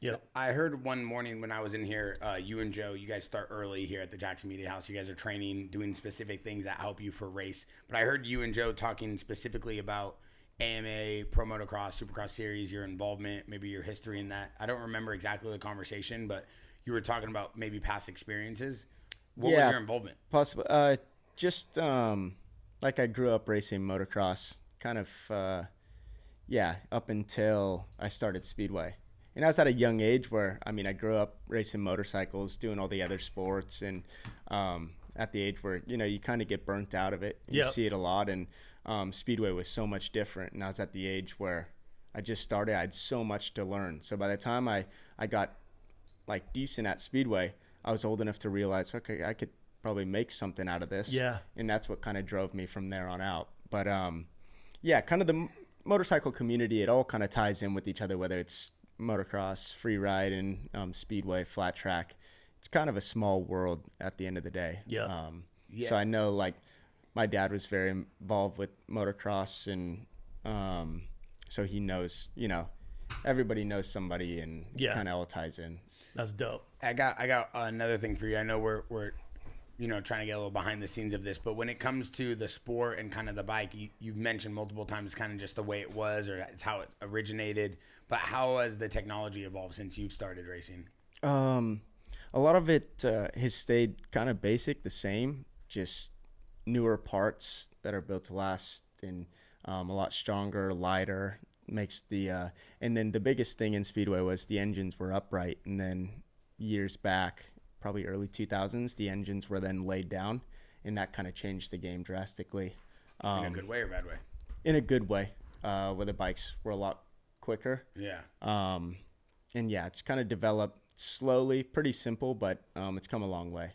Yep. I heard one morning when I was in here, you and Joe, you guys start early here at the JAXXON Media House. You guys are training, doing specific things that help you for race. But I heard you and Joe talking specifically about AMA, Pro Motocross, Supercross Series, your involvement, maybe your history in that. I don't remember exactly the conversation, but you were talking about maybe past experiences. What was your involvement? Possibly. Just like I grew up racing motocross, kind of, up until I started Speedway. And I was at a young age where, I mean, I grew up racing motorcycles, doing all the other sports, and at the age where, you know, you kind of get burnt out of it. You see it a lot, and Speedway was so much different. And I was at the age where I just started. I had so much to learn. So by the time I got, like, decent at Speedway, I was old enough to realize, okay, I could probably make something out of this. Yeah. And that's what kind of drove me from there on out. But, kind of the motorcycle community, it all kind of ties in with each other, whether it's motocross, free ride, and Speedway, flat track. It's kind of a small world at the end of the day. So I know, like, my dad was very involved with motocross, and so he knows, you know, everybody knows somebody, and kind of all ties in. That's dope. I got another thing for you. I know we're you know, trying to get a little behind the scenes of this, but when it comes to the sport and kind of the bike, you've mentioned multiple times kind of just the way it was, or it's how it originated. But how has the technology evolved since you've started racing? A lot of it has stayed kind of basic, the same, just newer parts that are built to last, and a lot stronger, lighter. Makes the and then the biggest thing in Speedway was the engines were upright, and then years back, probably early 2000s, the engines were then laid down, and that kind of changed the game drastically. In a good way or bad way? In a good way, where the bikes were a lot quicker. Yeah. And yeah, it's kind of developed slowly, pretty simple, but it's come a long way.